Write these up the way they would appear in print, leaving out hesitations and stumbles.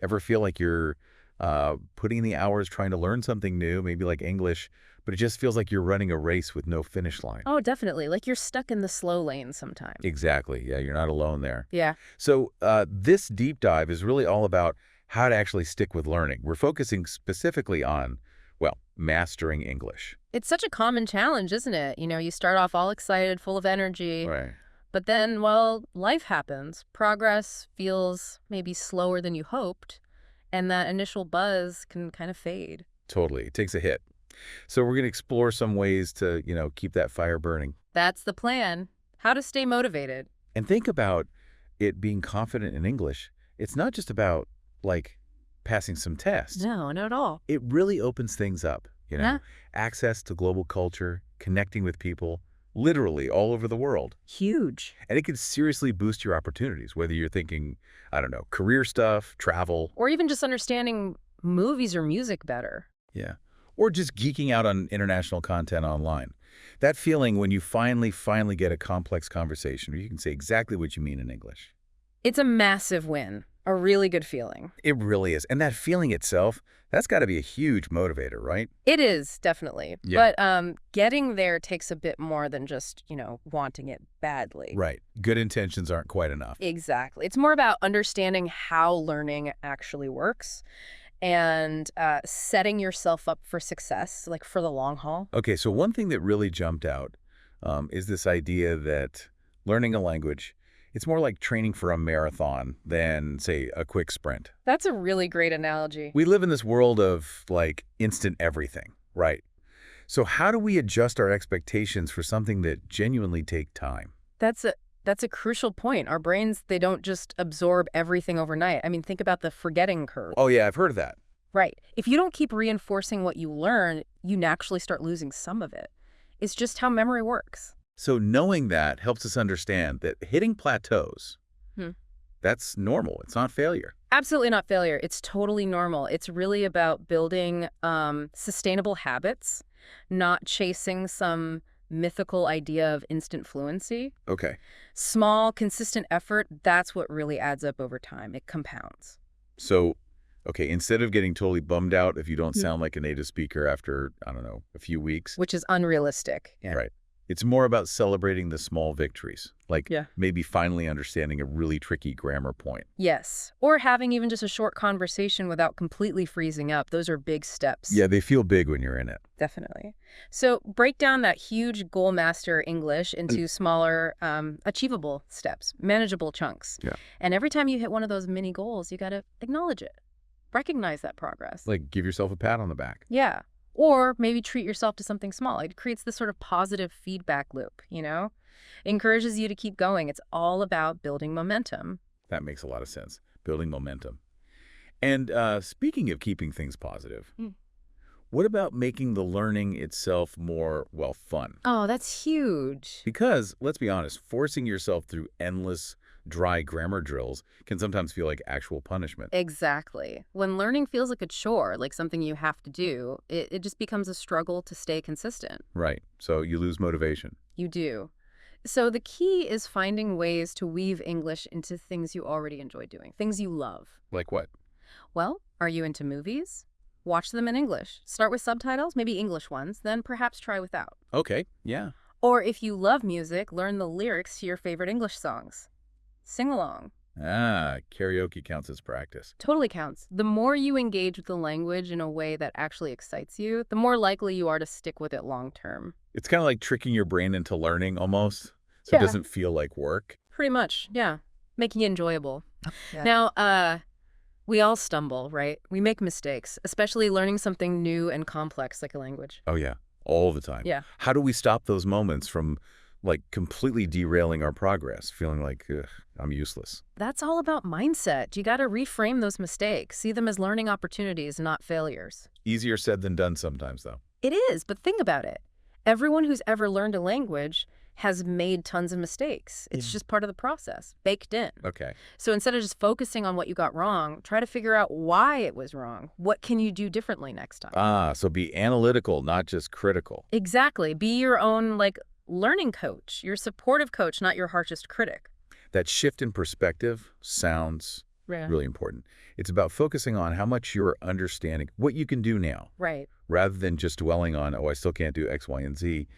Ever feel like you're putting in the hours trying to learn something new, maybe like English, but it just feels like you're running a race with no finish line? Oh, definitely. Like you're stuck in the slow lane sometimes. Exactly. Yeah, you're not alone there. Yeah. So this deep dive is really all about how to actually stick with learning. We're focusing specifically on, well, mastering English. It's such a common challenge, isn't it? You start off all excited, full of energy, Right. but then, well, life happens. Progress feels maybe slower than you hoped, and that initial buzz can kind of fade. Totally. It takes a hit. So we're going to explore some ways to, keep that fire burning. That's the plan. How to stay motivated. And think about it being confident in English. It's not just about, like, passing some tests. No, not at all. It really opens things up, Yeah. access to global culture, connecting with people, literally all over the world. Huge. And it can seriously boost your opportunities, whether you're thinking, I don't know, career stuff, travel. Or even just understanding movies or music better. Yeah. Or just geeking out on international content online. That feeling when you finally get a complex conversation where you can say exactly what you mean in English. It's a massive win. A really good feeling. It really is. And that feeling itself, that's got to be a huge motivator, right? It is, definitely. Yeah. But getting there takes a bit more than just, wanting it badly. Right. Good intentions aren't quite enough. Exactly. It's more about understanding how learning actually works and setting yourself up for success, like for the long haul. Okay, so one thing that really jumped out is this idea that learning a language, it's more like training for a marathon than, say, a quick sprint. That's a really great analogy. We live in this world of, like, instant everything, right? So how do we adjust our expectations for something that genuinely take time? That's a crucial point. Our brains, they don't just absorb everything overnight. I mean, think about the forgetting curve. Oh, yeah, I've heard of that. Right. If you don't keep reinforcing what you learn, you naturally start losing some of it. It's just how memory works. So knowing that helps us understand that hitting plateaus, Hmm. that's normal. It's not failure. Absolutely not failure. It's totally normal. It's really about building sustainable habits, not chasing some mythical idea of instant fluency. Okay. Small, consistent effort, that's what really adds up over time. It compounds. So, okay, instead of getting totally bummed out if you don't sound like a native speaker after, I don't know, a few weeks. Which is unrealistic. Yeah. Right. It's more about celebrating the small victories, like Yeah. maybe finally understanding a really tricky grammar point. Yes. Or having even just a short conversation without completely freezing up. Those are big steps. Yeah, they feel big when you're in it. Definitely. So break down that huge goal master English into smaller, achievable steps, manageable chunks. Yeah. And every time you hit one of those mini goals, you got to acknowledge it. Recognize that progress. Like, give yourself a pat on the back. Yeah. Or maybe treat yourself to something small. It creates this sort of positive feedback loop, Encourages you to keep going. It's all about building momentum. That makes a lot of sense. Building momentum. And speaking of keeping things positive, what about making the learning itself more, well, fun? Oh, that's huge. Because, let's be honest, forcing yourself through endless, dry grammar drills can sometimes feel like actual punishment. Exactly. When learning feels like a chore, like something you have to do, it just becomes a struggle to stay consistent. Right. So you lose motivation. You do. So the key is finding ways to weave English into things you already enjoy doing, things you love. Like what? Well, are you into movies? Watch them in English. Start with subtitles, maybe English ones, then perhaps try without. Okay. Yeah. Or if you love music, learn the lyrics to your favorite English songs. Sing along. Ah, karaoke counts as practice. Totally counts. The more you engage with the language in a way that actually excites you, the more likely you are to stick with it long term. It's kind of like tricking your brain into learning almost, so it doesn't feel like work. Pretty much, yeah. Making it enjoyable. Yeah. Now, we all stumble, right? We make mistakes, especially learning something new and complex like a language. Oh, yeah. All the time. Yeah. How do we stop those moments from, like, completely derailing our progress, feeling like, ugh, I'm useless? That's all about mindset. You got to reframe those mistakes. See them as learning opportunities, not failures. Easier said than done sometimes, though. It is, but think about it. Everyone who's ever learned a language has made tons of mistakes. It's just part of the process, baked in. Okay. So instead of just focusing on what you got wrong, try to figure out why it was wrong. What can you do differently next time? Ah, so be analytical, not just critical. Exactly. Be your own, learning coach, your supportive coach, not your harshest critic. That shift in perspective sounds Yeah. Really important. It's about focusing on how much you're understanding, what you can do now, Right. rather than just dwelling on, oh, I still can't do X, Y, and Z.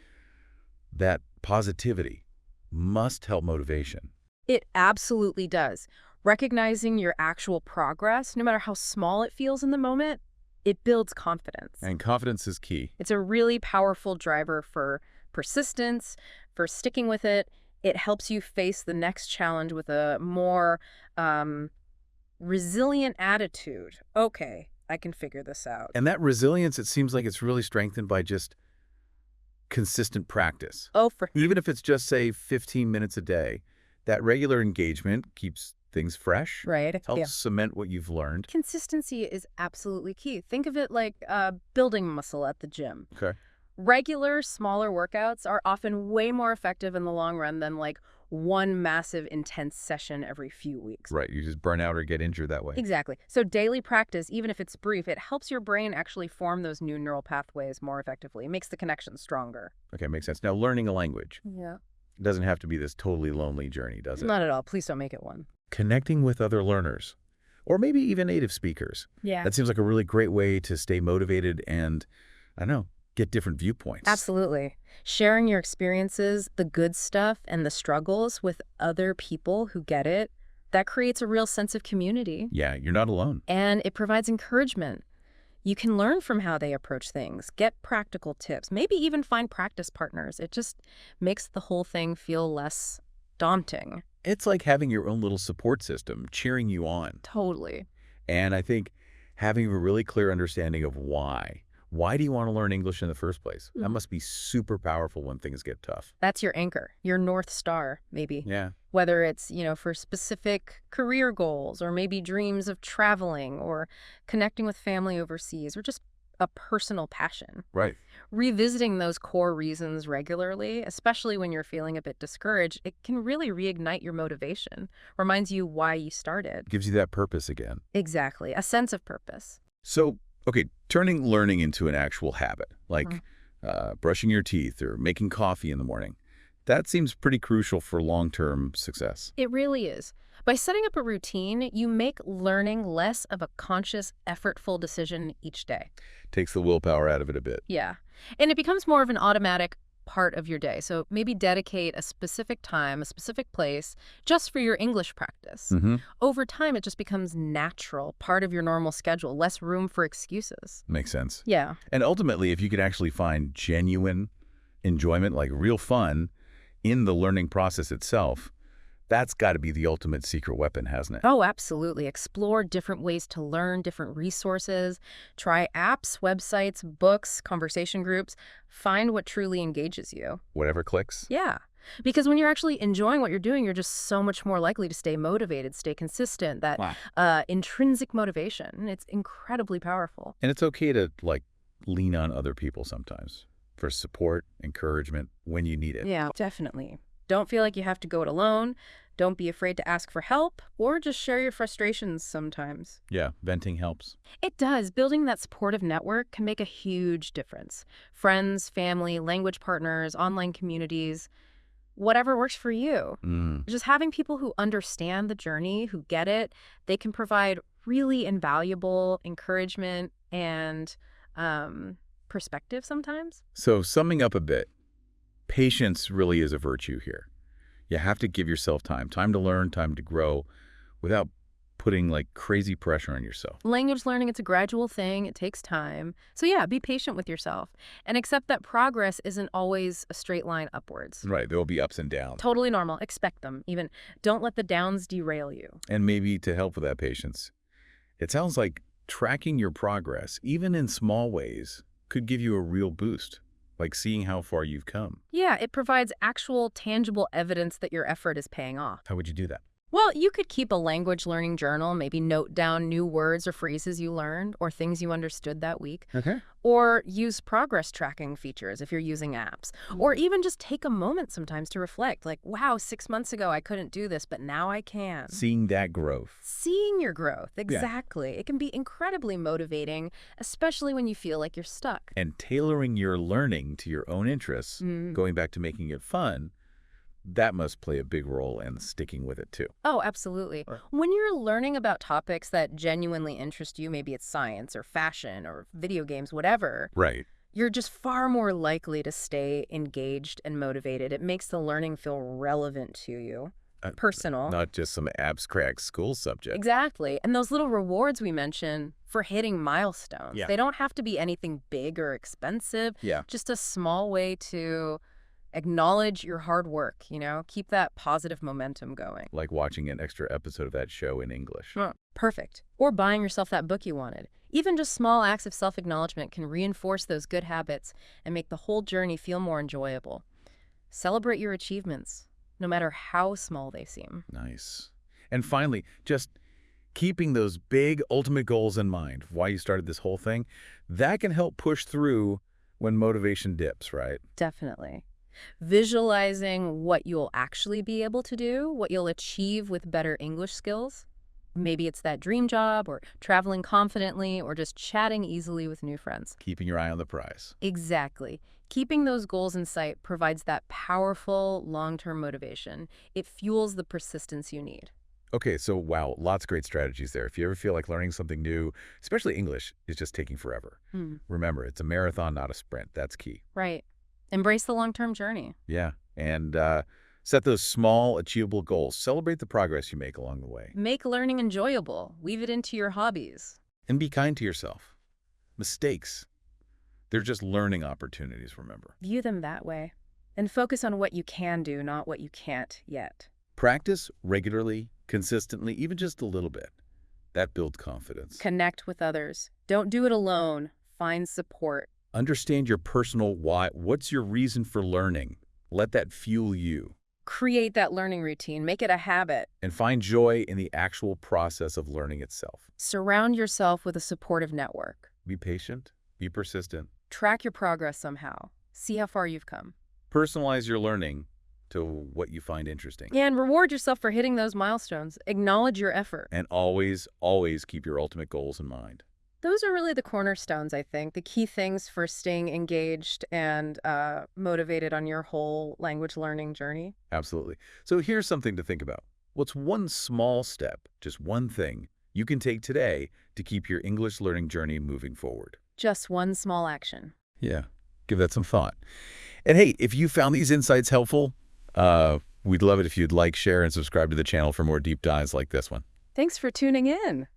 That positivity must help motivation. It absolutely does. Recognizing your actual progress, no matter how small it feels in the moment, it builds confidence. And confidence is key. It's a really powerful driver for persistence, for sticking with it. It helps you face the next challenge with a more resilient attitude. Okay, I can figure this out. And that resilience, it seems like it's really strengthened by just consistent practice. Oh, for Even if it's just, say, 15 minutes a day, that regular engagement keeps things fresh, right. helps Yeah. cement what you've learned. Consistency is absolutely key. Think of it like building muscle at the gym. Okay. Regular, smaller workouts are often way more effective in the long run than like one massive, intense session every few weeks. Right. You just burn out or get injured that way. Exactly. So daily practice, even if it's brief, it helps your brain actually form those new neural pathways more effectively. It makes the connection stronger. Okay, makes sense. Now, learning a language Yeah. doesn't have to be this totally lonely journey, does it? Not at all. Please don't make it one. Connecting with other learners, or maybe even native speakers. Yeah. That seems like a really great way to stay motivated and, I don't know, get different viewpoints. Absolutely. Sharing your experiences, the good stuff and the struggles with other people who get it, that creates a real sense of community. Yeah, you're not alone. And it provides encouragement. You can learn from how they approach things, get practical tips, maybe even find practice partners. It just makes the whole thing feel less daunting. It's like having your own little support system cheering you on. Totally. And I think having a really clear understanding of why. Why do you want to learn English in the first place? That must be super powerful when things get tough. That's your anchor, your North Star, maybe. Yeah. Whether it's, for specific career goals or maybe dreams of traveling or connecting with family overseas or just a personal passion. Right. Revisiting those core reasons regularly, especially when you're feeling a bit discouraged, it can really reignite your motivation, reminds you why you started. Gives you that purpose again. Exactly, a sense of purpose. So, okay, turning learning into an actual habit, like brushing your teeth or making coffee in the morning, that seems pretty crucial for long-term success. It really is. By setting up a routine, you make learning less of a conscious, effortful decision each day. Takes the willpower out of it a bit. Yeah. And it becomes more of an automatic part of your day. So maybe dedicate a specific time, a specific place, just for your English practice. Over time, it just becomes natural, part of your normal schedule, less room for excuses. Makes sense. Yeah. And ultimately, if you could actually find genuine enjoyment, like real fun, in the learning process itself, that's got to be the ultimate secret weapon, hasn't it? Oh, absolutely. Explore different ways to learn, different resources. Try apps, websites, books, conversation groups. Find what truly engages you. Whatever clicks. Yeah. Because when you're actually enjoying what you're doing, you're just so much more likely to stay motivated, stay consistent, that intrinsic motivation. It's incredibly powerful. And it's okay to, lean on other people sometimes for support, encouragement, when you need it. Yeah, definitely. Don't feel like you have to go it alone. Don't be afraid to ask for help or just share your frustrations sometimes. Yeah, venting helps. It does. Building that supportive network can make a huge difference. Friends, family, language partners, online communities, whatever works for you. Just having people who understand the journey, who get it, they can provide really invaluable encouragement and perspective sometimes. So summing up a bit, patience really is a virtue here. You have to give yourself time to learn, time to grow, without putting crazy pressure on yourself. Language learning, it's a gradual thing. It takes time. So yeah, be patient with yourself and accept that progress isn't always a straight line upwards. Right, there will be ups and downs. Totally normal. Expect them. Even don't let the downs derail you. And maybe to help with that patience, it sounds like tracking your progress, even in small ways, could give you a real boost. Like seeing how far you've come. Yeah, it provides actual, tangible evidence that your effort is paying off. How would you do that? Well, you could keep a language learning journal, maybe note down new words or phrases you learned or things you understood that week. Okay. Or use progress tracking features if you're using apps. Or even just take a moment sometimes to reflect, like, wow, 6 months ago I couldn't do this, but now I can. Seeing that growth. Seeing your growth, exactly. Yeah. It can be incredibly motivating, especially when you feel like you're stuck. And tailoring your learning to your own interests, going back to making it fun, that must play a big role in sticking with it, too. Oh, absolutely. Right. When you're learning about topics that genuinely interest you, maybe it's science or fashion or video games, whatever, Right. you're just far more likely to stay engaged and motivated. It makes the learning feel relevant to you, personal. Not just some abstract school subject. Exactly. And those little rewards we mentioned for hitting milestones, Yeah. they don't have to be anything big or expensive. Yeah. Just a small way to acknowledge your hard work, keep that positive momentum going. Like watching an extra episode of that show in English. Perfect. Or buying yourself that book you wanted. Even just small acts of self-acknowledgement can reinforce those good habits and make the whole journey feel more enjoyable. Celebrate your achievements, no matter how small they seem. Nice. And finally, just keeping those big ultimate goals in mind, why you started this whole thing, that can help push through when motivation dips, right? Definitely. Visualizing what you'll actually be able to do, what you'll achieve with better English skills. Maybe it's that dream job or traveling confidently or just chatting easily with new friends. Keeping your eye on the prize. Exactly. Keeping those goals in sight provides that powerful long-term motivation. It fuels the persistence you need. Okay, so wow, lots of great strategies there. If you ever feel like learning something new, especially English, is just taking forever. Remember, it's a marathon, not a sprint. That's key. Right. Embrace the long-term journey. Yeah, and set those small, achievable goals. Celebrate the progress you make along the way. Make learning enjoyable. Weave it into your hobbies. And be kind to yourself. Mistakes, they're just learning opportunities, remember. View them that way. And focus on what you can do, not what you can't yet. Practice regularly, consistently, even just a little bit. That builds confidence. Connect with others. Don't do it alone. Find support. Understand your personal why. What's your reason for learning? Let that fuel you. Create that learning routine. Make it a habit. And find joy in the actual process of learning itself. Surround yourself with a supportive network. Be patient. Be persistent. Track your progress somehow. See how far you've come. Personalize your learning to what you find interesting. And reward yourself for hitting those milestones. Acknowledge your effort. And always, always keep your ultimate goals in mind. Those are really the cornerstones, I think, the key things for staying engaged and motivated on your whole language learning journey. Absolutely. So here's something to think about. What's one small step, just one thing, you can take today to keep your English learning journey moving forward? Just one small action. Yeah, give that some thought. And hey, if you found these insights helpful, we'd love it if you'd like, share, and subscribe to the channel for more deep dives like this one. Thanks for tuning in.